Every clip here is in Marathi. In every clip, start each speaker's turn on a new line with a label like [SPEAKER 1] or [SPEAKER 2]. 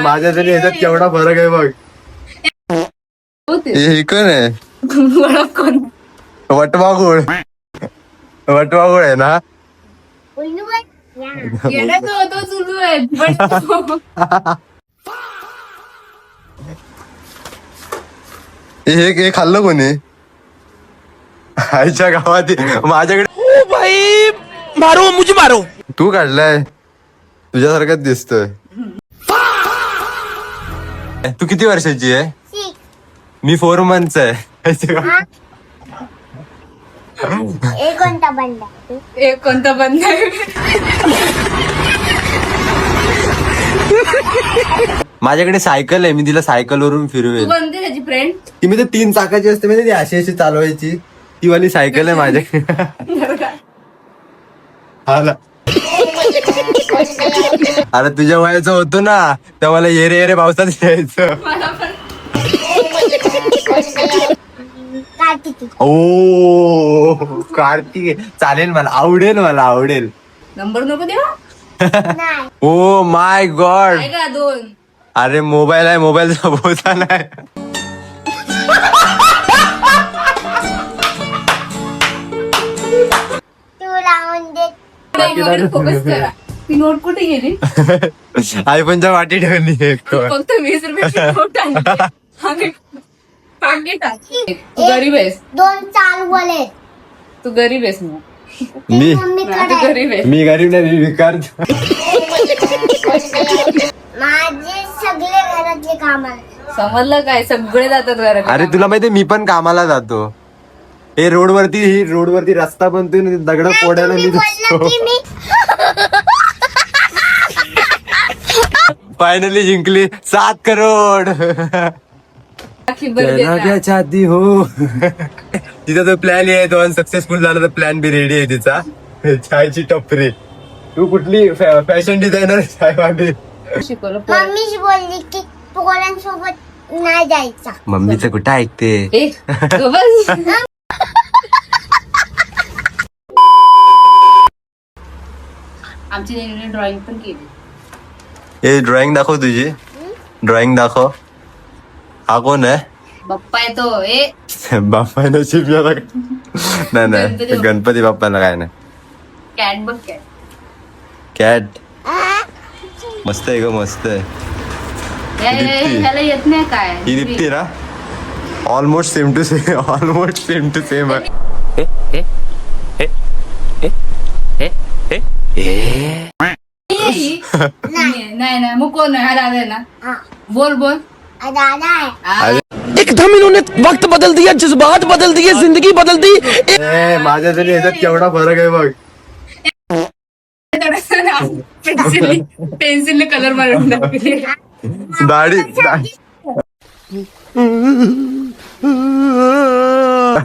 [SPEAKER 1] माझ्या तरी ह्याच्यात केवढा फरक आहे बघ. हे कोण आहे? वटवागुळ. वटवागुळ आहे ना? हे खाल्लं कोणी? आईच्या गावात माझ्याकडे.
[SPEAKER 2] भाई मारो मुझे मारो.
[SPEAKER 1] तू काढलाय? तुझ्यासारखाच दिसतोय. तू किती वर्षाची आहे? मी 4 months आहे.
[SPEAKER 3] कोणता बंद
[SPEAKER 1] माझ्याकडे सायकल आहे, मी तिला सायकल वरून फिरवेल.
[SPEAKER 3] बनते त्याची फ्रेंड.
[SPEAKER 1] ती म्हणजे 3 चाकाची असते म्हणजे ती अशी अशी चालवायची. ती वाली सायकल आहे माझ्याकडे. हा ना. अरे तुझ्या वयाचं होतं ना तर मला येरे येरे पावसात यायचं. ओ कार्तिक चालेल, मला आवडेल, मला आवडेल.
[SPEAKER 3] नंबर नको देवा.
[SPEAKER 1] Oh my God.
[SPEAKER 3] आहे का 2?
[SPEAKER 1] अरे मोबाईल आहे, मोबाईलचा बोचा नाही.
[SPEAKER 3] फोकस करा. ती नोट कुठे गेली?
[SPEAKER 1] आयफोनच्या वाटी ठेवली.
[SPEAKER 3] फक्त 20 रुपयाची नोट आहे. तू गरीब आहेस.
[SPEAKER 4] 2 चालू बोले.
[SPEAKER 3] तू गरीब आहेस मग.
[SPEAKER 1] मी
[SPEAKER 3] तू गरीब आहेस.
[SPEAKER 1] मी गरीब नाही, मी भिकार.
[SPEAKER 4] माझे सगळे घरातले कामाला.
[SPEAKER 3] समजलं काय? सगळे जातात घरात.
[SPEAKER 1] अरे तुला माहितीये मी पण कामाला जातो. हे रोडवरती रस्ता बनतोय ना, दगड फोडायला मी जातो. फायनली जिंकली 7 करोड. चाहती हो. तिचा जो प्लॅन आहे तो सक्सेसफुल झाला तर प्लॅन बी रेडी आहे तिचा. चायची टपरी. तू कुठली फॅशन डिझायनर आहे?
[SPEAKER 3] शिकवलं
[SPEAKER 4] मम्मीच बोलली की पोरांसोबत नाही जायचा.
[SPEAKER 1] मम्मीचं कुठं ऐकते?
[SPEAKER 3] आमची नेहमी ड्रॉइंग पण केली.
[SPEAKER 1] हे ड्रॉइंग दाखव तुझी. ड्रॉइंग दाखव. हा कोण आहे?
[SPEAKER 3] बाप्पा येतो.
[SPEAKER 1] बाप्पा नशीब. नाही गणपती बाप्पाला काय नाही.
[SPEAKER 3] कॅट बघ. कॅट
[SPEAKER 1] कॅट मस्त आहे ग, मस्त आहे.
[SPEAKER 3] ह्याला येत नाही काय?
[SPEAKER 1] ही दिप्ती ना? Almost same to same. Almost same to same आहे.
[SPEAKER 3] नाही मग कोण आहे? हा दादा आहे ना? बोल
[SPEAKER 4] दादा आहे.
[SPEAKER 2] एकदम इन्होंने वक्त बदल दिया, जज्बात बदल दिए, जिंदगी बदल दी.
[SPEAKER 1] माझ्या तरी ह्याच्यात केवढा फरक आहे बघ.
[SPEAKER 3] पेन्सिलने कलर मारून
[SPEAKER 1] दाढी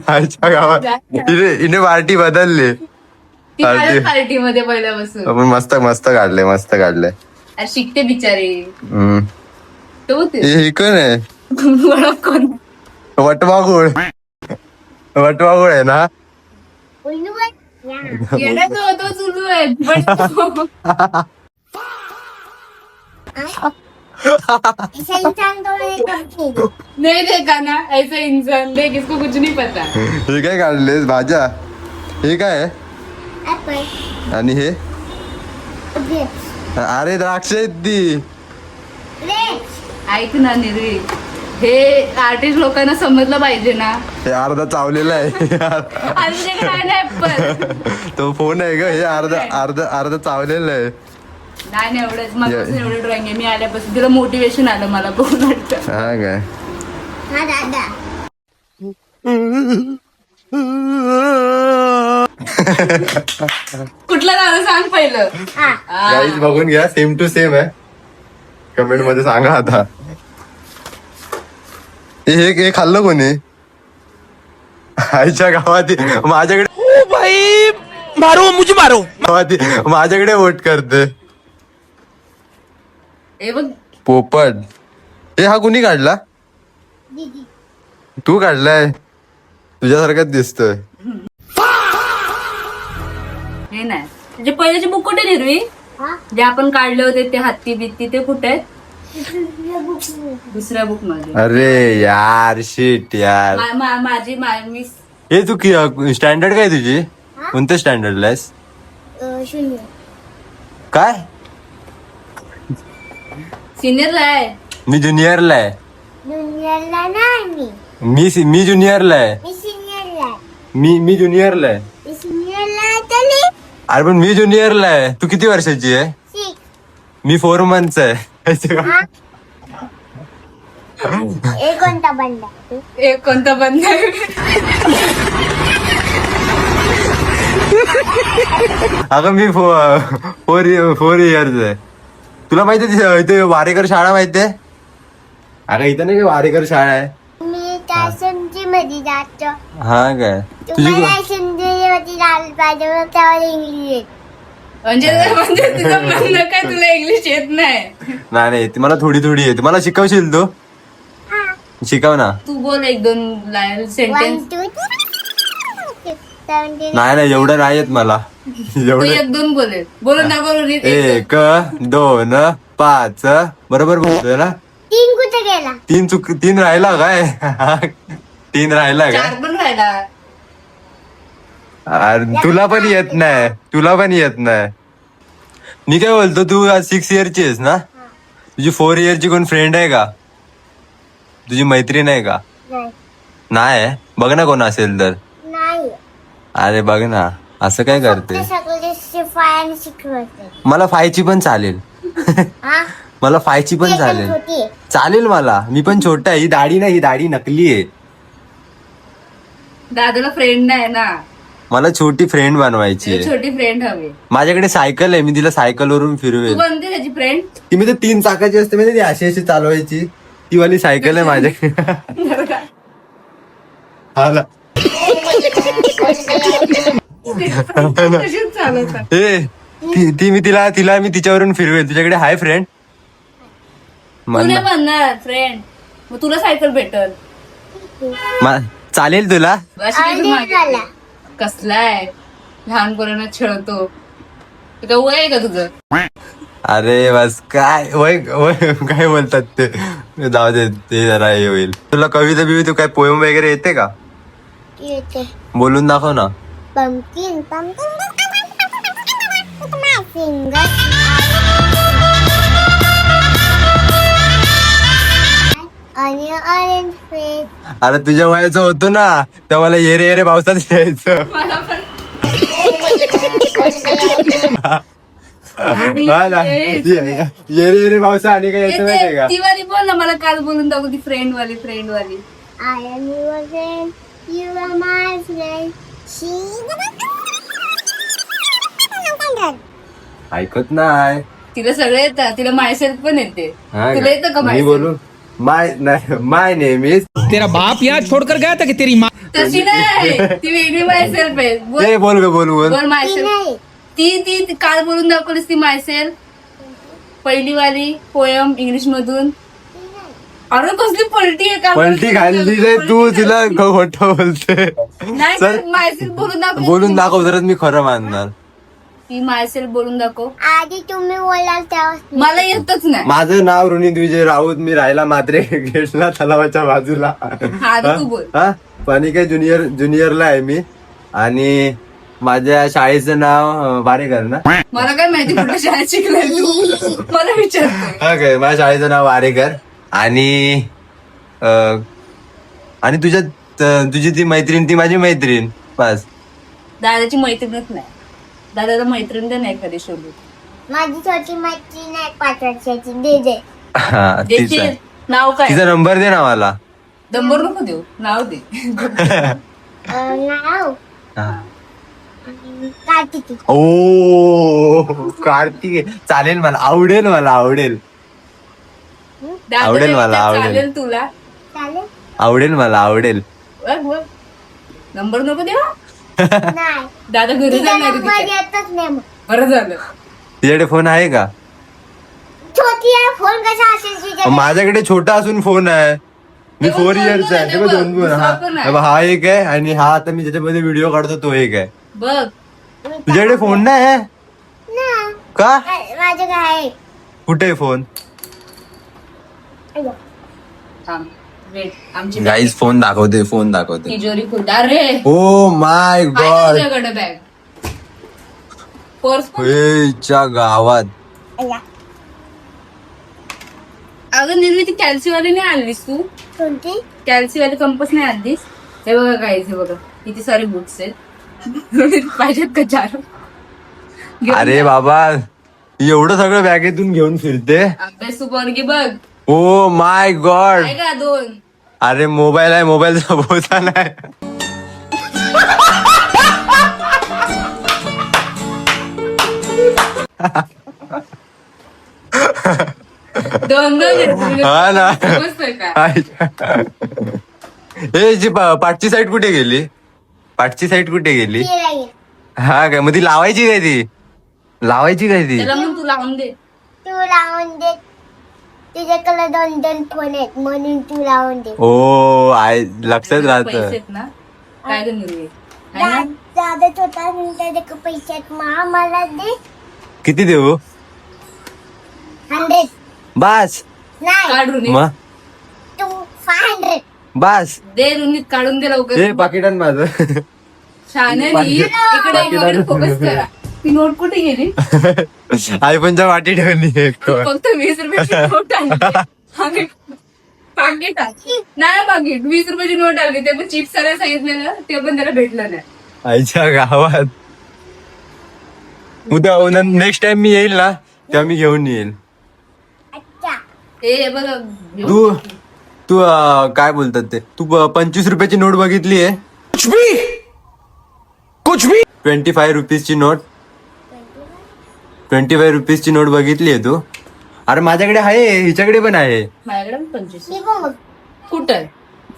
[SPEAKER 1] आईच्या गावात हिने पार्टी बदलली.
[SPEAKER 3] पार्टी मध्ये पहिल्यापासून.
[SPEAKER 1] आपण मस्त मस्त काढले, मस्त काढले.
[SPEAKER 3] शिकते बिचारे.
[SPEAKER 1] हे कोण आहे?
[SPEAKER 3] कोण?
[SPEAKER 1] वटवागुळ. वटवागुळ आहे ना?
[SPEAKER 3] येण्याचा तो चुलू आहे.
[SPEAKER 4] ऐसा इंसान तो
[SPEAKER 3] नहीं देखा ना ऐसा इंसान. देख इसको कुछ नहीं पता.
[SPEAKER 1] हे काय काढलेस भाज्या? हे काय आहे?
[SPEAKER 4] ऍपल.
[SPEAKER 1] आणि हे?
[SPEAKER 4] ग्रेप्स.
[SPEAKER 1] अरे द्राक्ष आहेत ती.
[SPEAKER 4] ग्रेप्स.
[SPEAKER 3] ऐक ना निर्वी, हे आर्टिस्ट लोकांना समजलं पाहिजे ना.
[SPEAKER 1] हे अर्धा चावलेला आहे.
[SPEAKER 3] आमच्याकडे आहे ना ऍपल.
[SPEAKER 1] तो फोन आहे ग. हे अर्धा चावलेला आहे.
[SPEAKER 3] नाही एवढंच. माझं एवढं ड्रॉइंग आहे. मी आल्यापासून तिला मोटिवेशन आलं मला बघून वाटतं.
[SPEAKER 1] हा काय?
[SPEAKER 4] हा दादा.
[SPEAKER 3] कुठला दादा सांग पहिलं.
[SPEAKER 1] गाईज बघून घ्या, सेम टू सेम आहे. कमेंट मध्ये सांगा आता. हे खाल्लं कोणी? आईच्या गावात माझ्याकडे.
[SPEAKER 2] भाई मारो मुझे मारो.
[SPEAKER 1] माझ्याकडे वोट करते.
[SPEAKER 3] हे बघ
[SPEAKER 1] पोपट. हे हा कुणी काढला?
[SPEAKER 4] दीदी.
[SPEAKER 1] तू काढलाय? तुझ्यासारखाच दिसतोय.
[SPEAKER 3] हे नाही जे पहिल्याचे बुक कुठे निर्वी
[SPEAKER 4] हा
[SPEAKER 3] जे आपण काढले होते ते हत्ती बित्ती ते कुठे आहेत? दुसऱ्या बुक मध्ये
[SPEAKER 1] अरे यार शिट यार.
[SPEAKER 3] मी
[SPEAKER 1] हे तू स्टँडर्ड काय तुझी? कोणत्या स्टँडर्डला आहेस?
[SPEAKER 4] 0.
[SPEAKER 1] काय?
[SPEAKER 3] सिनियरला आहे.
[SPEAKER 1] मी ज्युनियरला आहे.
[SPEAKER 4] ज्युनियरला नाही
[SPEAKER 1] मी ज्युनियरला आहे.
[SPEAKER 4] मी सिनियरला आहे.
[SPEAKER 1] मी ज्युनियरला आहे.
[SPEAKER 4] मी सिनियरला तरी
[SPEAKER 1] अरे पण मी ज्युनियरला आहे. तू किती वर्षाची आहे?
[SPEAKER 4] 6.
[SPEAKER 1] मी 4 months आहे.
[SPEAKER 4] एक कोणता बंद आहे?
[SPEAKER 3] एक कोणता बंद आहे?
[SPEAKER 1] अगं मी 4 years आहे. तुला माहितीये इथे वारेकर शाळा माहितीये? अगं इथं नाही का वारेकर शाळा आहे?
[SPEAKER 4] मी त्या समजीमध्ये जातो.
[SPEAKER 1] हा काय तुझी
[SPEAKER 4] तुम्हाला समजीमध्ये जायला पाहिजे मग त्यावर इंग्लिश येत.
[SPEAKER 3] म्हणजे तुझं म्हणणं काय तुला इंग्लिश येत नाही?
[SPEAKER 1] नाही ती मला थोडी येते. मला शिकवशील तू?
[SPEAKER 4] हा.
[SPEAKER 1] शिकव ना.
[SPEAKER 3] तू बोल 1-2 लाईन
[SPEAKER 4] 1,
[SPEAKER 3] सेंटेन्स.
[SPEAKER 4] 2, 3,
[SPEAKER 1] नाही एवढं नाही येत मला.
[SPEAKER 3] तू
[SPEAKER 1] एवढं
[SPEAKER 3] 1-2 बोलेल. बोलून दाखव.
[SPEAKER 1] 1, 2, 5 बरोबर बोलतोय ना?
[SPEAKER 4] 3 कुठे गेला?
[SPEAKER 1] 3 राहिला काय? 3 राहिला काय?
[SPEAKER 3] 4 पण राहिला.
[SPEAKER 1] अरे तुला पण येत नाही. मी काय बोलतो तू 6 yearची आहेस ना? तुझी 4 yearची कोण फ्रेंड आहे का? तुझी मैत्रीण आहे का?
[SPEAKER 4] नाही.
[SPEAKER 1] नाही बघ ना कोण असेल तर.
[SPEAKER 4] नाही.
[SPEAKER 1] अरे बघ ना असं काय करते.
[SPEAKER 4] ते सगळे शिफायाने शिकवते.
[SPEAKER 1] मला 5ची पण चालेल.
[SPEAKER 4] हा?
[SPEAKER 1] मला 5ची पण
[SPEAKER 4] ती एकदम
[SPEAKER 1] चालेल.
[SPEAKER 4] छोटी आहे.
[SPEAKER 1] चालेल मला. मी पण छोटा आहे. ही दाढी नाही, ही दाढी नकली आहे.
[SPEAKER 3] दादाला फ्रेंड नाही ना.
[SPEAKER 1] मला छोटी फ्रेंड बनवायची आहे.
[SPEAKER 3] छोटी फ्रेंड हवी.
[SPEAKER 1] माझ्याकडे सायकल आहे. मी तिला सायकल वरून
[SPEAKER 3] तू
[SPEAKER 1] फिरवेल.
[SPEAKER 3] बनते त्याची फ्रेंड.
[SPEAKER 1] ती मी तर 3 चाकाची असते म्हणजे ती अशी चालवायची. ती वाली सायकल आहे माझ्याकडे. हा ना.
[SPEAKER 3] तशीच चालवतात.
[SPEAKER 1] ती मी तिला मी तिच्यावरून फिरवेल. तुझ्याकडे हाय फ्रेंड?
[SPEAKER 3] तू नाही म्हणणार फ्रेंड. मग तुला सायकल भेटल.
[SPEAKER 1] चालेल तुला?
[SPEAKER 3] अशी काही तू
[SPEAKER 4] ऑलरेडी झाला.
[SPEAKER 3] मागे- कसलाय लहानपणाला खेळतो. तुझं वय आहे का तुझं?
[SPEAKER 1] अरे बस काय वय काय बोलतात ते. जाऊ दे ते जरा हे होईल. तुला कविता बिविता काय पोएम वगैरे येते का?
[SPEAKER 4] येते.
[SPEAKER 1] बोलून दाखव ना.
[SPEAKER 4] Pumpkin, pumpkin, my finger. On your orange face.
[SPEAKER 1] अरे तुझ्या वयाचं होतं ना तेव्हा मला येरे पावसात यायचं.
[SPEAKER 3] मला पण
[SPEAKER 1] हा ना. येरे पावसा आणि काय यायचं माहितीये का?
[SPEAKER 3] ती वाली बोल ना. मला काल बोलून दाखव ती फ्रेंड वाली.
[SPEAKER 4] I am your friend, you are my friend. She.
[SPEAKER 1] ऐकत नाही.
[SPEAKER 3] तिला सगळं येतं. तिला मायसेल्फ पण येते.
[SPEAKER 1] हा
[SPEAKER 3] तुला येतं का
[SPEAKER 1] मी
[SPEAKER 3] मायसेल्फ?
[SPEAKER 1] बोलू माय नेम इज.
[SPEAKER 2] तेरा बाप यहाँ छोड़कर गया था कि तेरी माँ
[SPEAKER 3] तशी नाही. ती वेगळी मायसेल्फ आहे.
[SPEAKER 1] ते बोल ग बोल
[SPEAKER 3] बोल
[SPEAKER 4] ती
[SPEAKER 3] मायसेल्फ.
[SPEAKER 4] नाही.
[SPEAKER 3] ती काल बोलून दाखवलीस ती मायसेल्फ. पहिली वाली पोयम इंग्लिश मधून. अरे कसली पलटी आहे का?
[SPEAKER 1] पलटी खाल्ली रे तू. तिला खोटं बोलते.
[SPEAKER 3] नाही
[SPEAKER 1] सर,
[SPEAKER 3] मायसेल्फ
[SPEAKER 1] बोलून दाखव तरच मी खरं मानणार.
[SPEAKER 3] ती मायसेल्फ बोलून दाखव.
[SPEAKER 4] आधी तुम्ही बोलाल तेव्हा
[SPEAKER 3] मला येतच नाही.
[SPEAKER 1] माझं नाव रुनीत विजय राऊत. मी राहिला मात्रे गेटला तलावाच्या बाजूला.
[SPEAKER 3] हा, तू बोल.
[SPEAKER 1] हा पाणी काय ज्युनियरला आहे मी. आणि माझ्या शाळेचं नाव वारेकर ना.
[SPEAKER 3] मला काय माहिती कुठल्या शाळेत शिकलाय तू? मला विचारतो.
[SPEAKER 1] हा काय माझ्या शाळेचं नाव वारेकर. आणि तुझी ती मैत्रीण ती माझी मैत्रीण. बस.
[SPEAKER 3] दादाची मैत्रीणच नाही. दादाला मैत्रीण तर नाही कधी शोधू.
[SPEAKER 4] माझी छोटी मैत्रीण आहे 5 वर्षाची. दे.
[SPEAKER 1] हा तिचा
[SPEAKER 3] नाव काय?
[SPEAKER 1] तिचा नंबर दे ना मला.
[SPEAKER 3] नंबर नको देऊ. नाव दे.
[SPEAKER 4] नाव
[SPEAKER 1] हा.
[SPEAKER 4] कार्तिकी.
[SPEAKER 1] ओ कार्तिक चालेल मला. आवडेल
[SPEAKER 3] दादा
[SPEAKER 1] आवडेल मला,
[SPEAKER 3] एकदा
[SPEAKER 1] आवडेल.
[SPEAKER 3] चालेल तुला.
[SPEAKER 4] चालेल?
[SPEAKER 1] मला आवडेल.
[SPEAKER 3] बघ. नंबर नको देऊ.
[SPEAKER 4] नाही.
[SPEAKER 3] दादा घरी
[SPEAKER 4] तिचा
[SPEAKER 3] जाणार आहे
[SPEAKER 4] नंबर
[SPEAKER 3] तिच्या.
[SPEAKER 4] येतच नाही मग.
[SPEAKER 3] बरं झालं.
[SPEAKER 1] तुझ्याकडे फोन आहे का?
[SPEAKER 4] छोटी आहे फोन कसा असेल तुझ्याकडे?
[SPEAKER 1] माझ्याकडे छोटा असून फोन आहे. मी 4 years आहे. हे बघ, 2 फोन. हा एक आहे आणि हा आता मी ज्याच्यामध्ये व्हिडिओ काढतो तो एक आहे.
[SPEAKER 3] बघ.
[SPEAKER 1] तुझ्याकडे फोन नाही आहे
[SPEAKER 4] ना.
[SPEAKER 1] का?
[SPEAKER 4] माझ्याकडे आहे.
[SPEAKER 1] कुठे आहे फोन?
[SPEAKER 3] थांब वेट आमची
[SPEAKER 1] गाईज फोन दाखवते
[SPEAKER 3] तिजोरी खुलते. अरे
[SPEAKER 1] ओ माय
[SPEAKER 3] काय
[SPEAKER 1] गॉड
[SPEAKER 3] तुझ्याकडे बॅग पर्स
[SPEAKER 1] च्या गावात
[SPEAKER 4] अय्या.
[SPEAKER 3] अगं निर्मी ती कॅल्सीवाली नाही आणलीस तू
[SPEAKER 4] कोणती?
[SPEAKER 3] कॅल्सीवाली कंपस नाही आणलीस. हे बघा काय हे बघा किती सारे बुक्स आहेत पाहिजेत का 4 घेऊन
[SPEAKER 1] अरे
[SPEAKER 3] जा.
[SPEAKER 1] बाबा एवढं सगळं बॅगेतून घेऊन फिरते
[SPEAKER 3] अभ्यास तू पोरगी बघ
[SPEAKER 1] ओ माय गॉड
[SPEAKER 3] आहे का 2
[SPEAKER 1] अरे मोबाईल आहे मोबाईलचा बोजा नाही
[SPEAKER 3] दोन घेतली.
[SPEAKER 1] हा ना
[SPEAKER 3] समजतंय का
[SPEAKER 1] हे जी पाठची साईड कुठे गेली पाठची साईड कुठे गेली
[SPEAKER 4] ती राहील.
[SPEAKER 1] हा काय मग ती लावायची काय ती
[SPEAKER 3] त्याला मग तू लावून दे.
[SPEAKER 4] तू लावून दे. तुझ्याकडे 2 फोन आहेत म्हणून तू लावून दे.
[SPEAKER 1] ओ आय लक्षात राहत
[SPEAKER 3] पैसे आहेत ना काय ग निर्मी आहे ना
[SPEAKER 4] दादा होता त्याचे पैसे आहेत मला दे.
[SPEAKER 1] किती देऊ
[SPEAKER 4] 100
[SPEAKER 1] बास
[SPEAKER 4] नाही
[SPEAKER 3] काढून दे.
[SPEAKER 1] मग
[SPEAKER 4] तू 500.
[SPEAKER 1] बास
[SPEAKER 3] दे रुनीत काढून दे लवकर
[SPEAKER 1] हे पाकिटान माझं
[SPEAKER 3] शाने इकडे फोकस करा. ती नोट कुठे गेली
[SPEAKER 1] आयफोनच्या वाटी ठेवली
[SPEAKER 3] फक्त 20 रुपयाची नोट आली पाकिट नाही पाकिट 20 रुपयाची नोट आली ते पण चिप्स करायला सांगितलेलं ते पण त्याला भेटलं नाही.
[SPEAKER 1] आईच्या गावात उद्या नेक्स्ट टाइम मी येईल ना तेव्हा मी घेऊन येईल
[SPEAKER 4] अच्छा.
[SPEAKER 3] हे बघ
[SPEAKER 1] तू तू काय बोलतात ते तू 25 रुपयाची नोट बघितली आहे कुछ भी 25 रुपीजची नोट 25 रुपीजची नोट बघितली आहे तू अरे माझ्याकडे आहे हिच्याकडे पण आहे
[SPEAKER 3] माझ्याकडे 25
[SPEAKER 4] ही बघ.
[SPEAKER 3] कुठं आहे?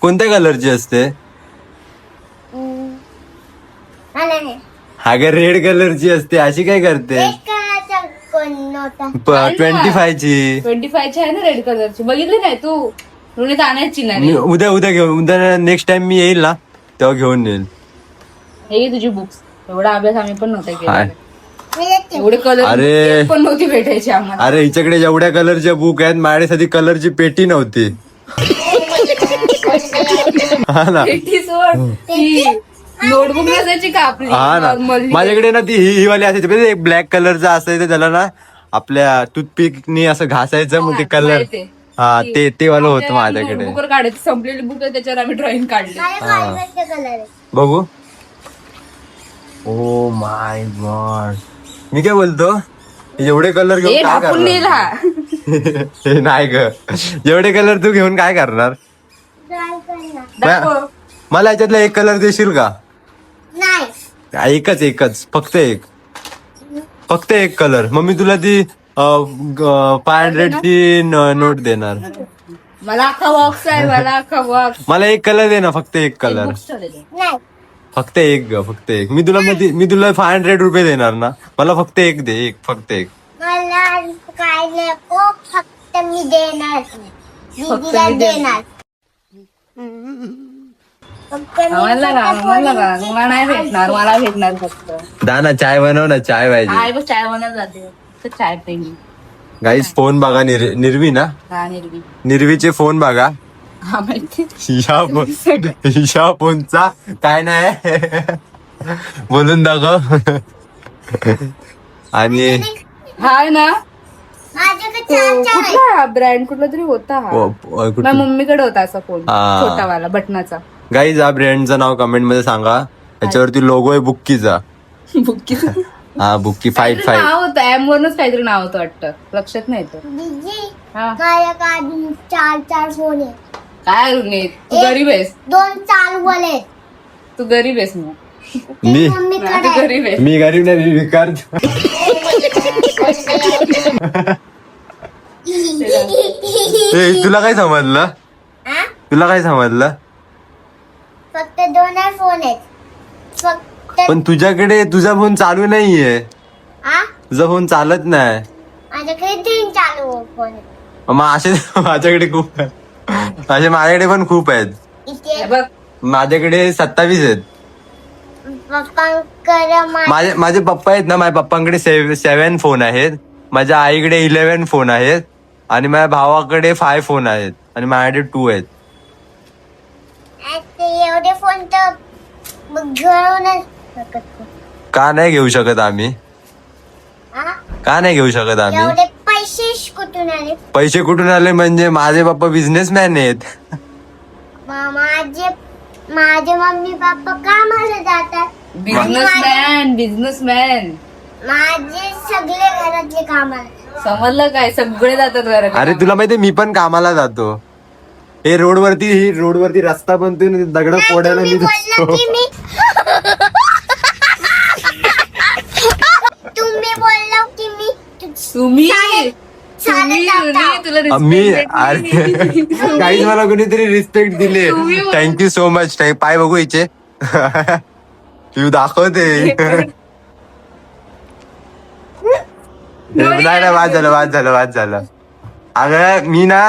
[SPEAKER 1] कोणत्या कलरची असते
[SPEAKER 4] नाही.
[SPEAKER 1] अगं रेड कलरची असते अशी काय करते
[SPEAKER 4] एक कलरचा कोण नव्हता.
[SPEAKER 1] 25 ची
[SPEAKER 3] 25 ची आहे ना रेड कलरची बघितली नाही तू रुनीत आणायची ना
[SPEAKER 1] मी उद्या घेऊन उद्या नेक्स्ट टाइम मी येईल ना तेव्हा घेऊन येईल
[SPEAKER 3] हे घे तुझी बुक्स एवढा अभ्यास आम्ही पण नव्हता
[SPEAKER 1] हाय.
[SPEAKER 3] केला
[SPEAKER 4] मी देते.
[SPEAKER 3] एवढे कलर
[SPEAKER 1] अरे.
[SPEAKER 3] पण नव्हती भेटायची आम्हाला
[SPEAKER 1] अरे हिच्याकडे जेवढ्या कलरच्या बुक आहेत माझ्यासाठी कलरची पेटी नव्हती हा ना
[SPEAKER 3] नोटबुक नसायची का आपली
[SPEAKER 1] हा ना
[SPEAKER 3] normal?
[SPEAKER 1] माझ्याकडे ना ती ही वाली असायची म्हणजे एक ब्लॅक कलरचं असायचं त्याला ना आपल्या टूथपिकनी असं घासायचं मग ते कलर
[SPEAKER 3] माहितीये.
[SPEAKER 1] हा ते वालं होतं
[SPEAKER 3] त्या
[SPEAKER 1] माझ्याकडे
[SPEAKER 3] नोटबुकवर काढायची संपलेली बुक आहे त्याच्यावर आम्ही ड्रॉइंग काढली
[SPEAKER 4] माझ्या मायनसचा कलर आहे.
[SPEAKER 1] बघू ओ माय गॉड मी काय बोलतो एवढे कलर
[SPEAKER 3] हे
[SPEAKER 1] घेऊन काय
[SPEAKER 3] ढापून नेला
[SPEAKER 1] करणार हे नाही ग एवढे कलर तू घेऊन काय करणार
[SPEAKER 4] Try करणार.
[SPEAKER 3] दाखव.
[SPEAKER 1] मला याच्यातला एक कलर देशील का
[SPEAKER 4] नाही.
[SPEAKER 1] एकच फक्त एक कलर मग मी तुला ती 500 ची नोट देणार
[SPEAKER 3] मला अख्खा बॉक्स आहे मला अख्खा बॉक्स
[SPEAKER 1] मला एक कलर दे ना फक्त एक कलर
[SPEAKER 4] नाही.
[SPEAKER 1] फक्त एक मी तुला 500 रुपये देणार ना मला फक्त एक दे फक्त एक
[SPEAKER 4] मला काय नको फक्त मी देणार नाही.
[SPEAKER 3] फक्त
[SPEAKER 4] दीदीला
[SPEAKER 3] मी देणार.
[SPEAKER 4] देणार. फक्त मी
[SPEAKER 3] मला नाही भेटणार मला भेटणार फक्त
[SPEAKER 1] दाना चाय बनव ना चाय पाहिजे
[SPEAKER 3] चाय बस चाय बनत जाते फक्त चाय प्रेमी
[SPEAKER 1] गाईस फोन बघा निर्वी ना
[SPEAKER 3] हा निर्वी
[SPEAKER 1] निर्वीचे फोन बघा
[SPEAKER 3] हा माहिती
[SPEAKER 1] या फोनचा काय नाही बोलून दाखव आणि
[SPEAKER 3] हा ना
[SPEAKER 4] माझ्याकडे
[SPEAKER 3] तो
[SPEAKER 4] 4 आहे.
[SPEAKER 3] कुठला ब्रँड कुठला तरी होता हा माझ्या मम्मीकडे होता असा फोन
[SPEAKER 1] हा.
[SPEAKER 3] छोटावाला बटनाचा
[SPEAKER 1] गाईज या ब्रँडचं नाव कमेंट मध्ये सांगा याच्यावरती लोगो आहे बुक्कीचा
[SPEAKER 3] बुक्की
[SPEAKER 1] हा बुक्की 55
[SPEAKER 3] नाव होतं ऍम वरच काहीतरी नाव होतं वाटतं लक्षात नाही तर
[SPEAKER 4] दीदी
[SPEAKER 3] हा
[SPEAKER 4] माझ्याकडे 4 फोन आहे.
[SPEAKER 3] काय रुनीत तू गरीब आहेस
[SPEAKER 4] 2 चालवले.
[SPEAKER 3] तू गरीब आहेस मग
[SPEAKER 1] मी
[SPEAKER 4] मम्मीकडे
[SPEAKER 3] तू
[SPEAKER 4] आहे.
[SPEAKER 3] गरीब आहेस
[SPEAKER 1] मी गरीब नाही मी विकार तुला काय समजलं
[SPEAKER 4] हा?
[SPEAKER 1] तुला काय समजलं
[SPEAKER 4] फक्त 2 फोन आहेत. फक्त
[SPEAKER 1] पण तुझ्याकडे तुझा फोन चालू नाहीये
[SPEAKER 4] हा?
[SPEAKER 1] तुझा फोन चालत नाही
[SPEAKER 4] माझ्याकडे 3 चालू फोन आहेत.
[SPEAKER 1] मग असे माझ्याकडे खूप आहेत असे माझ्याकडे पण खूप आहेत
[SPEAKER 4] इथे
[SPEAKER 3] हे बघ
[SPEAKER 1] माझ्याकडे 27 आहेत
[SPEAKER 4] पप्पांकडे
[SPEAKER 1] माझे पप्पा आहेत ना माझ्या पप्पांकडे 7 फोन आहेत माझ्या आईकडे 11 फोन आहेत आणि माझ्या भावाकडे 5 फोन आहेत आणि माझ्याकडे 2 आहेत.
[SPEAKER 4] ते एवढे फोन तर मग घेऊनच शकत नाही.
[SPEAKER 1] का नाही घेऊ शकत आम्ही?
[SPEAKER 4] हा?
[SPEAKER 1] का नाही घेऊ शकत आम्ही?
[SPEAKER 4] एवढे पैसे कुठून आले?
[SPEAKER 1] पैसे कुठून आले म्हणजे माझे पप्पा बिझनेसमॅन आहेत.
[SPEAKER 4] माझे मम्मी पप्पा कामाला जातात.
[SPEAKER 3] बिझनेसमॅन
[SPEAKER 4] माझे सगळे घरातले कामाला.
[SPEAKER 3] समजलं काय? सगळे जातात घरात.
[SPEAKER 1] अरे तुला माहितीये मी पण कामाला जातो. हे रोडवरती रस्ता बनतोय ना, दगड फोडायला मी जातो.
[SPEAKER 4] तुम्ही बोललो की मी
[SPEAKER 3] तुम्ही तुला
[SPEAKER 1] मी
[SPEAKER 3] respect
[SPEAKER 1] अरे
[SPEAKER 3] भेटली.
[SPEAKER 1] काहीच मला कोणीतरी रिस्पेक्ट दिले.
[SPEAKER 3] तुम्ही बोल.
[SPEAKER 1] Thank you so much. पाय बघू इथे तू दाखवते. नाही वाद झालं. अगं मी ना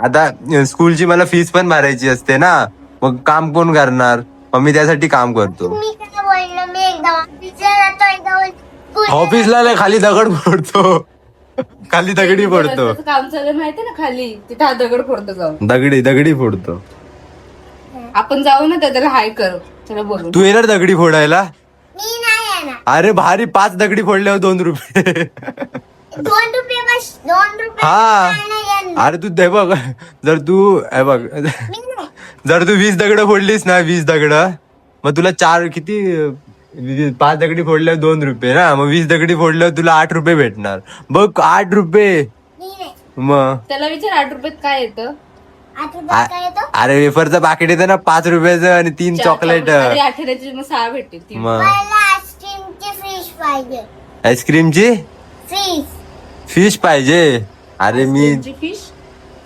[SPEAKER 1] आता स्कूलची मला फीस पण भरायची असते ना, मग काम कोण करणार? मग मी त्यासाठी काम करतो.
[SPEAKER 4] तुम्ही काय बोललो? मी एकदा ऑफिसला जातो, एकदा
[SPEAKER 1] ऑफिसला नाही, खाली दगड फोडतो. खाली दगडी फोडतो.
[SPEAKER 3] रस्त्याचं काम चालू माहितीये ना खाली, तिथे हा दगड फोडतो जाऊन.
[SPEAKER 1] दगडी फोडतो.
[SPEAKER 3] आपण जाऊ ना त्याला हाय कर, त्याला बोलू.
[SPEAKER 1] तू येणार दगडी फोडायला?
[SPEAKER 4] मी नाही येणार.
[SPEAKER 1] अरे भारी, 5 दगडी फोडल्यावर 2 रुपये.
[SPEAKER 4] 2 रुपये बस, 2 रुपये
[SPEAKER 1] हा.
[SPEAKER 4] नाही येणार.
[SPEAKER 1] अरे तू दे बघ, जर तू जर तू 20 दगड फोडलीस ना, 20 दगड, मग तुला 5 दगडी फोडल्यावर 2 रुपये ना, मग 20 दगडी फोडल्यावर तुला 8 रुपये भेटणार. बघ 8 रुपये.
[SPEAKER 4] मी नाही.
[SPEAKER 1] मग
[SPEAKER 3] त्याला विचार 8 रुपयात काय येतं?
[SPEAKER 4] 8 रुपये काय येतो?
[SPEAKER 1] अरे वेफरचं पाकिट येतं ना 5 रुपयाचं आणि 3 चॉकलेट.
[SPEAKER 3] अरे 18ची मग 6 भेटतील ती.
[SPEAKER 1] मग
[SPEAKER 4] मला आईस्क्रीमची फ्रीज पाहिजे.
[SPEAKER 1] आईस्क्रीमची
[SPEAKER 4] फ्रीज
[SPEAKER 1] फिश पाहिजे. अरे मी
[SPEAKER 3] फिश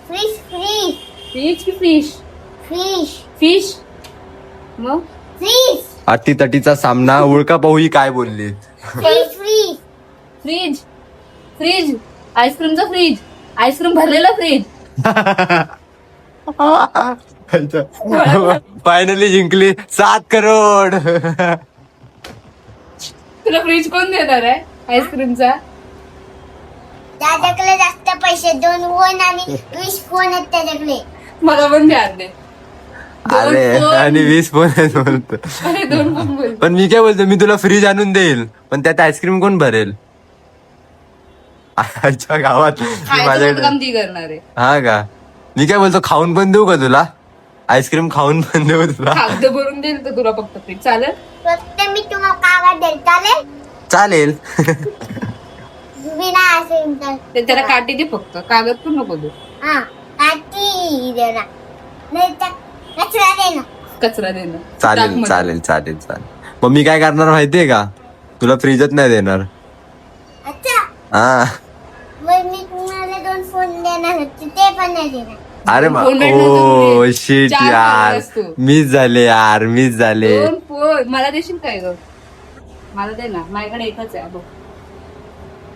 [SPEAKER 4] फ्रीज फ्रीज
[SPEAKER 3] फिश की फिश
[SPEAKER 4] फ्रीज
[SPEAKER 3] फिश मग
[SPEAKER 4] फ्रीज
[SPEAKER 1] अटीतटीचा सामना. ओळखा पाहू ही काय बोलली.
[SPEAKER 4] फ्रीज फ्रीज
[SPEAKER 3] फ्रीज फ्रीज आईस्क्रीमचा फ्रीज, आईस्क्रीम भरलेला फ्रीज.
[SPEAKER 1] फायनली जिंकली 7 करोड.
[SPEAKER 3] तुला फ्रीज कोण देणार आहे आईस्क्रीमचा?
[SPEAKER 4] त्याच्याकडे जास्त पैसे 2 फोन आणि 20 फोन आहेत त्याच्याकडे.
[SPEAKER 3] मला पण द्या दे.
[SPEAKER 1] अरे आणि 20 फोन आहेत बोलतो.
[SPEAKER 3] अरे 2 पण बोल.
[SPEAKER 1] पण मी काय बोलतो, मी तुला फ्रीज आणून देईल, पण त्यात आईस्क्रीम कोण भरेल? अच्छा गावात
[SPEAKER 3] खायचं
[SPEAKER 1] माझ्याकडे.
[SPEAKER 3] काम ती करणार आहे.
[SPEAKER 1] हा का? मी काय बोलतो, खाऊन पण देऊ का तुला आईस्क्रीम? खाऊन पण देऊ तुला?
[SPEAKER 3] कागद भरून देईल तर तुला फक्त फ्रीज चालेल?
[SPEAKER 4] फक्त मी तुम्हाला कागद देईल, चालेल?
[SPEAKER 1] चालेल.
[SPEAKER 4] बिना आईस्क्रीमचा.
[SPEAKER 3] ते त्याला काठी दे फक्त, कागद पण नको दे.
[SPEAKER 4] हा, काठी देणार. नाही तर कचरा देणार.
[SPEAKER 3] कचरा देणं.
[SPEAKER 1] चालेल चालेल चालेल चालेल. मग मी काय करणार माहितीये का? तुला फ्रीजच नाही देणार.
[SPEAKER 4] अच्छा,
[SPEAKER 1] हा.
[SPEAKER 4] मग मी तुम्हाला 2 फोन देणार होते, ते पण नाही देणार.
[SPEAKER 1] अरे
[SPEAKER 3] फोन भेटला
[SPEAKER 1] ओ
[SPEAKER 3] तर
[SPEAKER 1] शिट
[SPEAKER 3] 4
[SPEAKER 1] यार,
[SPEAKER 3] मागलास तू.
[SPEAKER 1] मिस झाले.
[SPEAKER 3] 2 फोन मला देशील काय ग? मला दे ना, माझ्याकडे एकच आहे बघ.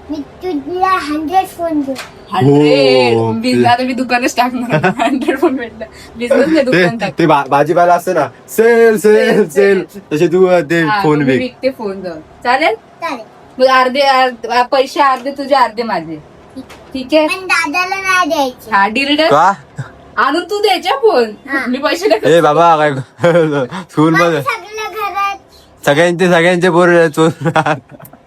[SPEAKER 4] मी तुला 100 फोन देऊ.
[SPEAKER 3] 100. आता मी दुकानच टाकणार. 100 फोन भेटलं. बिझनेस नाही दुकान टाक.
[SPEAKER 1] ते भाजीपाला असतं ना, सेल सेल सेल, तसे तू ते
[SPEAKER 3] हा,
[SPEAKER 1] फोन
[SPEAKER 3] मग मी
[SPEAKER 1] विक.
[SPEAKER 3] विकते फोन जाऊन. चालेल?
[SPEAKER 4] चालेल.
[SPEAKER 3] मग पैसे अर्धे तुझे अर्धे माझे. ठीक आहे?
[SPEAKER 4] पण दादाला नाही द्यायचे.
[SPEAKER 3] हा डील डन.
[SPEAKER 1] का?
[SPEAKER 3] आणून तू द्यायच्या फोन.
[SPEAKER 4] हा.
[SPEAKER 3] मी पैसे नाही.
[SPEAKER 1] ए बाबा काय स्कूल
[SPEAKER 4] मग
[SPEAKER 1] मध्ये
[SPEAKER 4] सगळं घरात
[SPEAKER 1] सगळ्यांचे पोर चोरणार.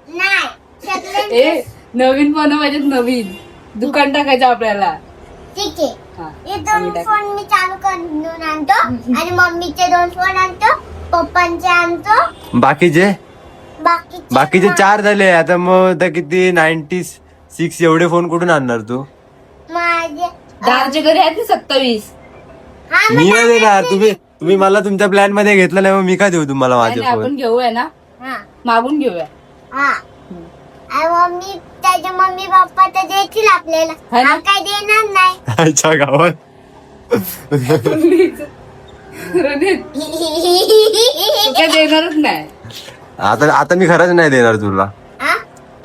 [SPEAKER 4] नाही. सगळं
[SPEAKER 3] ए नवीन फोन पाहिजेत, नवीन दुकान टाकायचं आपल्याला.
[SPEAKER 4] ठीक आहे.
[SPEAKER 3] हा.
[SPEAKER 4] हे 2 फोन मी चालू करून आणतो आणि मम्मीचे 2 फोन आणतो, पप्पांचे आणतो,
[SPEAKER 1] बाकीचे
[SPEAKER 4] बाकीचे
[SPEAKER 1] 4 झाले. आता मग आता किती 96 एवढे फोन कुठून आणणार तू?
[SPEAKER 4] माझे.
[SPEAKER 3] दारच्या घरी आहेत ना 27.
[SPEAKER 4] हा, मग
[SPEAKER 1] मी नाही देणार. तुम्ही मला तुमच्या प्लॅन मध्ये घेतलं नाही, मग मी काय देऊ तुम्हाला
[SPEAKER 3] नाही,
[SPEAKER 1] माझे
[SPEAKER 3] नाही,
[SPEAKER 1] फोन?
[SPEAKER 3] आपण घेऊया ना,
[SPEAKER 4] हा,
[SPEAKER 3] मागून घेऊया.
[SPEAKER 4] हा. आणि मम्मी त्याचे मम्मी पप्पा तर देतील आपल्याला.
[SPEAKER 3] हा ना?
[SPEAKER 4] हा काय देणार नाही.
[SPEAKER 1] अच्छा गावात
[SPEAKER 3] तू काय देणारच नाही.
[SPEAKER 1] आता मी खरंच नाही देणार तुला.
[SPEAKER 4] हा?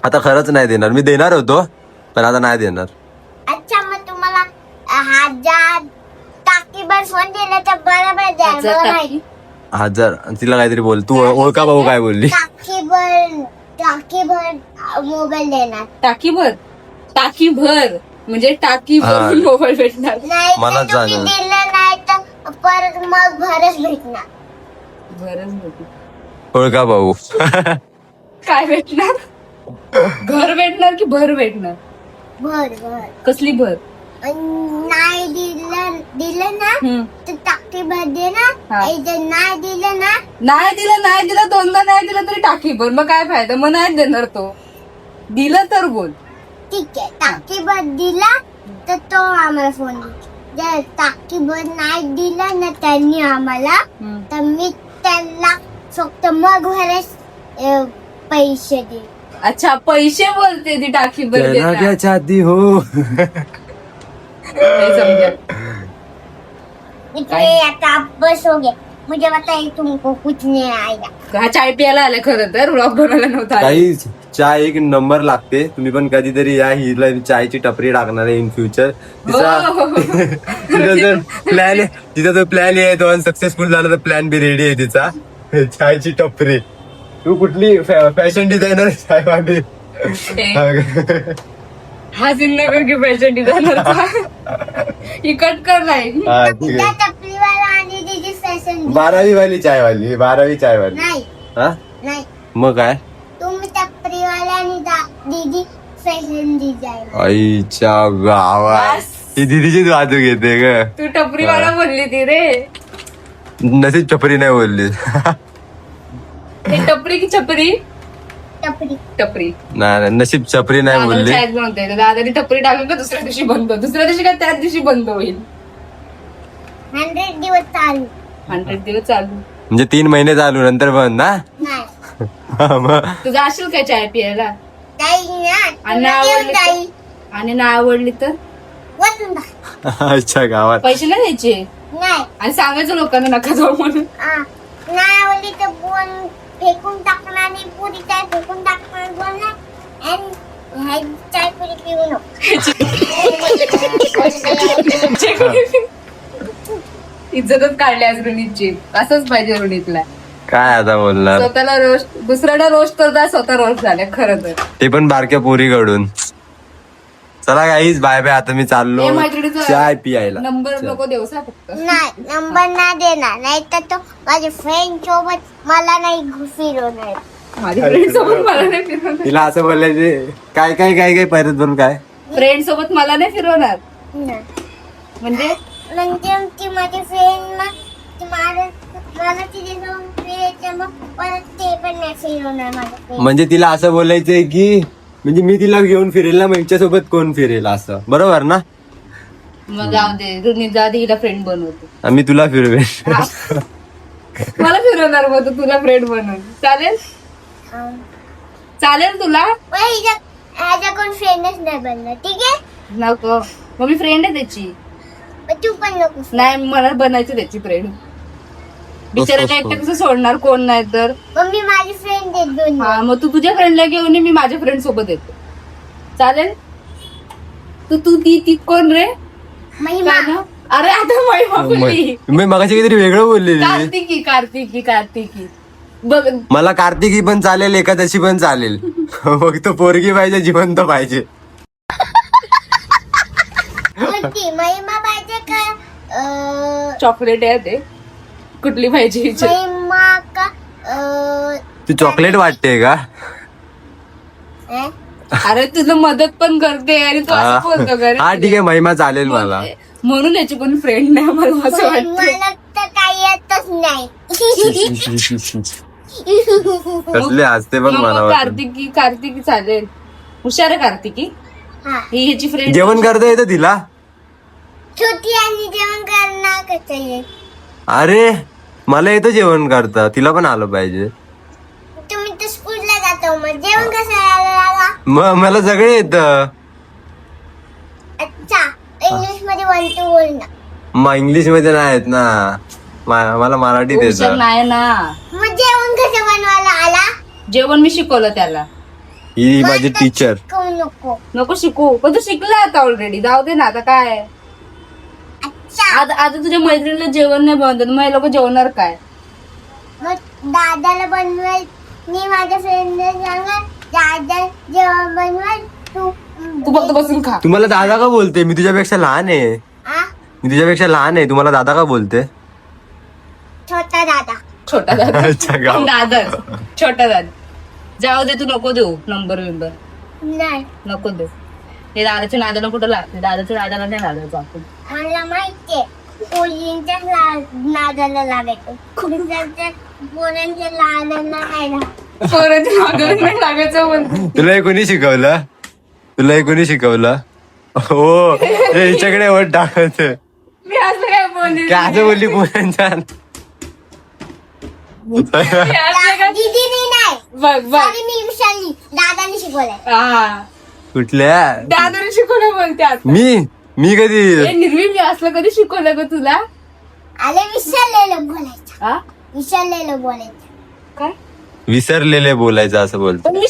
[SPEAKER 1] आता खरंच नाही देणार. मी देणार होतो पण आता नाही देणार.
[SPEAKER 4] अच्छा, मग तुम्हाला 1000 टाकीभर फोन दिले तर बरोबर द्या.
[SPEAKER 3] हजार
[SPEAKER 4] मला
[SPEAKER 3] टाकी?
[SPEAKER 4] माहिती.
[SPEAKER 1] 1000 तिला काहीतरी बोल. तू ओळखा भाऊ काय बोलली?
[SPEAKER 4] टाकीभर मोबाईल देणार.
[SPEAKER 3] टाकी भर म्हणजे टाकी भरून मोबाईल भेटणार.
[SPEAKER 4] नाही
[SPEAKER 1] मला
[SPEAKER 4] तर तुम्ही
[SPEAKER 1] जाणवलं.
[SPEAKER 4] दिलं नाही तर परत मग भरच भेटणार.
[SPEAKER 3] घरच भेटणार.
[SPEAKER 1] ओळखा भाऊ.
[SPEAKER 3] काय भेटणार? घर भेटणार की भर भेटणार?
[SPEAKER 4] भर भर
[SPEAKER 3] कसली भर?
[SPEAKER 4] नाही दिलं ना तर टाकी भर दे ना.
[SPEAKER 3] हा.
[SPEAKER 4] जर नाही दिलं ना
[SPEAKER 3] नाही दिलं दोनदा नाही दिलं तरी टाकी भर. मग काय फायदा? मग नाही देणार तो. दिलं तर बोल.
[SPEAKER 4] ठीक आहे टाकी भर दिला तर तो आम्हाला फोन देईल. जर टाकी भर नाही दिला ना त्यांनी आम्हाला तर मी त्यांना फक्त मग भरच पैसे दे.
[SPEAKER 3] अच्छा पैसे बोलते ती टाकी भर
[SPEAKER 1] तेरा
[SPEAKER 3] देणार.
[SPEAKER 1] क्या चाहती हो.
[SPEAKER 3] नाही समजा.
[SPEAKER 4] इकडे आता आप बसोगे मुझे बताइए तुमको कुछ नहीं आएगा.
[SPEAKER 3] हा चाय प्यायला आला खरं तर व्लॉग बनवायला नव्हता आला.
[SPEAKER 1] काही चाय एक नंबर लागते. तुम्ही पण कधीतरी या. हिला चायची टपरी टाकणार आहे इन फ्युचर. तिचा तिचा जर प्लॅन तिचा जो प्लॅन आहे तो सक्सेसफुल झाला तर प्लॅन बी रेडी आहे तिचा. चायची टपरी. तू कुठली फॅशन डिझायनर चाय वाली.
[SPEAKER 3] हा सिन्नगर की फॅशन डिझायनरचा ही कट कर नाही.
[SPEAKER 1] हा, ठीक
[SPEAKER 4] त्या
[SPEAKER 1] आहे.
[SPEAKER 4] टपरीवाला आणि तिची फॅशन
[SPEAKER 1] 12वी वाली चाय वाली. 12वी चाय वाली.
[SPEAKER 4] नाही
[SPEAKER 1] हा
[SPEAKER 4] नाही
[SPEAKER 1] मग काय
[SPEAKER 4] तुम्ही टपरीवाला आणि दीदी फॅशन डिझायनर.
[SPEAKER 1] आईच्या गावात
[SPEAKER 3] बस.
[SPEAKER 1] ही दिदीचीच बाजू घेते ग.
[SPEAKER 3] तू टपरीवाला बोलली ती रे.
[SPEAKER 1] नशीब टपरी नाही बोलली.
[SPEAKER 3] हे टपरी की छपरी?
[SPEAKER 4] टपरी
[SPEAKER 3] टपरी.
[SPEAKER 1] नाही नशीब चपरी नाही बोलली.
[SPEAKER 3] दादाला बनवता येतं. दादाने टपरी टाकली का दुसऱ्या दिवशी बंद. दुसऱ्या दिवशी काय त्याच दिवशी बंद होईल.
[SPEAKER 4] 100 दिवस चालू
[SPEAKER 3] 100 दिवस चालू.
[SPEAKER 1] म्हणजे 3 महिने चालू नंतर बंद ना.
[SPEAKER 4] नाही
[SPEAKER 1] मग
[SPEAKER 3] तू जाशील काय चाय प्यायला?
[SPEAKER 4] जाईल ना
[SPEAKER 3] आणि
[SPEAKER 4] तुला
[SPEAKER 3] आवडली
[SPEAKER 4] देऊन
[SPEAKER 3] तर?
[SPEAKER 4] जाईल.
[SPEAKER 3] आणि नाही आवडली तर
[SPEAKER 4] वाटून टाक.
[SPEAKER 1] अच्छा गावात
[SPEAKER 3] पैसे नाही द्यायचे
[SPEAKER 4] नाही
[SPEAKER 3] आणि सांगायचं लोकांना नका जाऊ म्हणून.
[SPEAKER 4] नाही आवडली तर बोन फेकून टाकणार आणि पुरी चाय फेकून टाकणार बोलणार आणि ह्या चाय पुरी पिऊ
[SPEAKER 3] इज्जतच काढली आज रुणीची. असंच पाहिजे रुणीतला.
[SPEAKER 1] काय आता बोलणार.
[SPEAKER 3] स्वतःला रोस्ट दुसऱ्याला रोस्ट करता स्वतः रोस्ट झाले खरं तर.
[SPEAKER 1] ते पण बारक्या पोरीकडून. चला काहीच बाय बाय. आता मी चाललो
[SPEAKER 3] ए, मैत्रिणीचा
[SPEAKER 1] चाय पियायला.
[SPEAKER 3] नंबर नको देवसा फक्त.
[SPEAKER 4] नाही नंबर नाही देणार नाही तर तो माझ्या फ्रेंड सोबत मला नाही फिरवणार.
[SPEAKER 3] माझ्या फ्रेंड सोबत मला नाही फिरवणार.
[SPEAKER 1] तिला असं बोलायचे काय काय काय काय परत बोल काय.
[SPEAKER 3] फ्रेंड सोबत मला नाही फिरवणार
[SPEAKER 4] नाही.
[SPEAKER 3] म्हणजे
[SPEAKER 4] म्हणजे ती माझी फ्रेंड मला तिच्यासोबत फिरायचं मग परत ते पण नाही फिरवणार माझ्या friend.
[SPEAKER 1] म्हणजे तिला असं बोलायचंय की म्हणजे मी तिला घेऊन फिरेल ना मग हिच्यासोबत कोण फिरेल असं बरोबर ना.
[SPEAKER 3] मग जाऊ दे रुणीत जा दे हिला फ्रेंड बनवतो.
[SPEAKER 1] आम्ही तुला फिरवेल.
[SPEAKER 3] मला फिरवणार मग तू तुला फ्रेंड बनवून. चालेल चालेल तुला.
[SPEAKER 4] पण ह्याचा कोण फ्रेंडच नाही बनणार ठीक आहे.
[SPEAKER 3] नको मग मी फ्रेंड आहे त्याची.
[SPEAKER 4] पण तू पण नको.
[SPEAKER 3] नाही मला बनायचं त्याची फ्रेंड. बिचारायला एकटं कसं सोडणार कोण नाही तर.
[SPEAKER 4] मग मी माझी फ्रेंड देत दोन.
[SPEAKER 3] हा मग तू तुझ्या फ्रेंडला घेऊन ये, मी माझ्या फ्रेंड सोबत येतो. चालेल. तू तू ती कोण रे?
[SPEAKER 4] महिमा
[SPEAKER 3] काय नाव? अरे आता महिमा बोलली.
[SPEAKER 1] मी मगाशी काहीतरी वेगळं बोललेली.
[SPEAKER 3] कार्तिकी बघ.
[SPEAKER 1] मला कार्तिकी पण चालेल एकादशी पण चालेल. फक्त पोरगी पाहिजे जिवंत पाहिजे.
[SPEAKER 4] कोणती महिमा पाहिजे का
[SPEAKER 3] चॉकलेट आहे ते. कुठली पाहिजे हिची?
[SPEAKER 4] महिमा का
[SPEAKER 1] तू चॉकलेट वाटते का.
[SPEAKER 4] अं?
[SPEAKER 3] अरे तुला मदत पण करते आणि तू असं बोलतो का रे?
[SPEAKER 1] हा ठीक आहे महिमा चालेल मला.
[SPEAKER 3] म्हणून याची कोण फ्रेंड नाही मला असं वाटतं.
[SPEAKER 4] मला तर काही येतच नाही.
[SPEAKER 1] कसले असते बघ
[SPEAKER 3] मग
[SPEAKER 1] मला.
[SPEAKER 3] कार्तिकी चालेल. हुशार आहे कार्तिकी.
[SPEAKER 4] हा.
[SPEAKER 3] ही ह्याची फ्रेंड.
[SPEAKER 1] जेवण करता येतं तिला.
[SPEAKER 4] छोटी आणि जेवण करणार कसं येईल.
[SPEAKER 1] अरे मला येतं जेवण करता. तिला पण आलं पाहिजे.
[SPEAKER 4] तुम्ही तर स्कूलला जातो मग जेवण कसं लागा.
[SPEAKER 1] मला सगळे येतं.
[SPEAKER 4] अच्छा इंग्लिश मध्ये 1 to बोल ना.
[SPEAKER 1] मग इंग्लिश मध्ये नाही येत ना. मला मराठीत
[SPEAKER 3] हुशार
[SPEAKER 1] येतं.
[SPEAKER 3] नाही ना.
[SPEAKER 4] मग जेवण कसं बनवायला आला.
[SPEAKER 3] जेवण मी शिकवलं त्याला.
[SPEAKER 1] ही माझी टीचर.
[SPEAKER 4] शिकवू नको.
[SPEAKER 3] नको शिकू पण तू शिकला आता ऑलरेडी. जाऊ दे ना आता काय.
[SPEAKER 4] अच्छा
[SPEAKER 3] आता तुझ्या मैत्रिणीला जेवण नाही बनवत मग हे लोक जेवणार काय.
[SPEAKER 4] मग दादाला बनवेल मी माझ्या फ्रेंडला सांगणार दादा जेवण बनवेल तू
[SPEAKER 3] तू फक्त बसून खा.
[SPEAKER 1] तुम्हाला दादा का बोलते? मी तुझ्यापेक्षा लहान आहे.
[SPEAKER 4] आ?
[SPEAKER 1] मी तुझ्यापेक्षा लहान आहे, तुम्हाला दादा का बोलते?
[SPEAKER 4] छोटा दादा.
[SPEAKER 3] छोटा दादा.
[SPEAKER 1] अच्छा गाव.
[SPEAKER 3] दादा छोटा दादा. जाऊ दे, तू नको देऊ नंबर बिंबर,
[SPEAKER 4] नाही
[SPEAKER 3] नको देऊ. हे दादाच्या नादाला कुठं लागते? दादाच्या नादाला नाही लागायचं आपण.
[SPEAKER 4] मला माहितीये पोरींच्या नादाला लागायचं. पोरांच्या नादाला नाही लागायचं.
[SPEAKER 3] पोराच्या नादाला नाही लागायचं म्हणते.
[SPEAKER 1] तुला हे कोणी शिकवलं? तुला हे कोणी शिकवलं? हो हिच्याकडे वट टाकत.
[SPEAKER 3] मी असं काय बोलली?
[SPEAKER 1] काय असं बोलली पोरांच्या?
[SPEAKER 3] मी असं काय-
[SPEAKER 4] दीदीने नाही.
[SPEAKER 3] बघ बघ.
[SPEAKER 4] सॉरी मी विसरली. दादाने शिकवलंय.
[SPEAKER 3] हा,
[SPEAKER 1] कुठल्या?
[SPEAKER 3] दादाने शिकवलं बोलते आता.
[SPEAKER 1] मी कधी?
[SPEAKER 3] ए, निर्वी, मी असलं कधी शिकवलं ग तुला?
[SPEAKER 4] आले विसरलेलं बोलायचं.
[SPEAKER 3] हा?
[SPEAKER 4] विसरलेलं बोलायचं.
[SPEAKER 3] काय?
[SPEAKER 1] विसरलेले बोलायचं असं बोलतो.
[SPEAKER 3] पण मी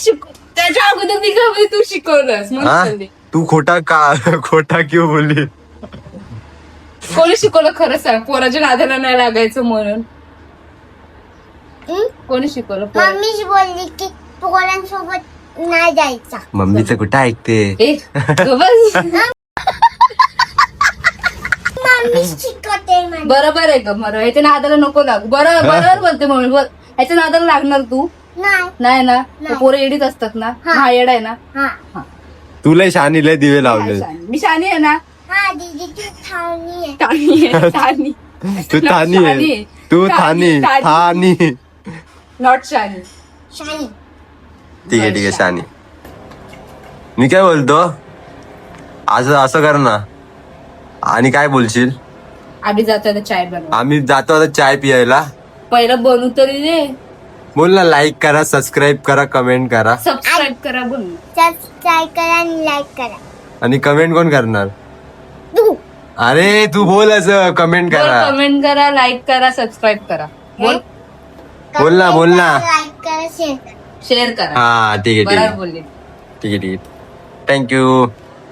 [SPEAKER 3] त्याच्या अगोदर मी काय तू शिकवलंस म्हणून
[SPEAKER 1] हा
[SPEAKER 3] बोलली.
[SPEAKER 1] तू खोटा क्यों बोलली?
[SPEAKER 3] कोणी शिकवलं खरं सांग? पोराच्या नादाला नाही लागायचं म्हणून
[SPEAKER 4] हं?
[SPEAKER 3] कोणी शिकवलं?
[SPEAKER 4] मम्मीच बोलली की पोरांसोबत नाही जायचं.
[SPEAKER 1] मम्मीचं कुठं ऐकते?
[SPEAKER 3] ए, गं बस.
[SPEAKER 4] मम्मी शिकवते म्हणे.
[SPEAKER 3] बरोबर आहे ग, बरोबर. ह्याच्या नादाला नको लागू. बरोबर बोलते मम्मी. बोल, ह्याच्या नादाला लागणार तू
[SPEAKER 4] नाही.
[SPEAKER 3] नाही ना?
[SPEAKER 4] नाही.
[SPEAKER 3] पोरं एडीच असतात ना?
[SPEAKER 4] हा.
[SPEAKER 3] हा येड आहे ना?
[SPEAKER 4] हा
[SPEAKER 1] तुला शानी लय दिवे लावले.
[SPEAKER 3] मी शानी आहे ना?
[SPEAKER 4] हा दीदी तू ठाणी आहे.
[SPEAKER 3] शानी आहे, शानी.
[SPEAKER 1] तू थानी आहे. तू थानी थानी.
[SPEAKER 3] नॉट शानी.
[SPEAKER 4] शानी.
[SPEAKER 1] ठीक आहे शानी. मी काय बोलतो, असं कर ना. आणि काय बोलशील?
[SPEAKER 3] आम्ही जातो आता चाय बनव.
[SPEAKER 1] आम्ही जातो आता चाय पियायला.
[SPEAKER 3] पहिलं बनवू तरी दे.
[SPEAKER 1] बोल ना, लाईक करा, सबस्क्राईब करा, कमेंट करा.
[SPEAKER 3] सबस्क्राईब करा. बोल.
[SPEAKER 4] सबस्क्राईब करा आणि लाईक करा.
[SPEAKER 1] आणि कमेंट कोण करणार?
[SPEAKER 4] तू.
[SPEAKER 1] अरे तू बोल असं, कमेंट करा.
[SPEAKER 3] कमेंट करा, लाईक करा, सबस्क्राईब करा. बोल.
[SPEAKER 1] बोल ना, बोल ना.
[SPEAKER 4] लाईक करा, शेअर करा.
[SPEAKER 3] शेअर करा.
[SPEAKER 1] हा ठीक आहे
[SPEAKER 3] बरोबर बोलली.
[SPEAKER 1] ठीक आहे थँक्यू.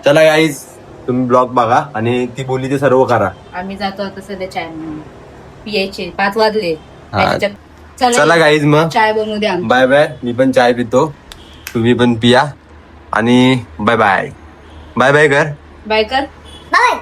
[SPEAKER 1] चला गाईज, तुम्ही ब्लॉग बघा आणि ती बोलली ते सर्व करा.
[SPEAKER 3] आम्ही जातो आता सध्या चाय बनवून. पियायचे 5 वाजले.
[SPEAKER 1] हा.
[SPEAKER 3] त्याच्यात-
[SPEAKER 1] चला गाईज मग
[SPEAKER 3] चाय बनवू द्या.
[SPEAKER 1] Bye bye. मी पण चाय पितो, तुम्ही पण पिया आणि बाय बाय. बाय बाय कर.
[SPEAKER 3] बाय कर.
[SPEAKER 4] बाय.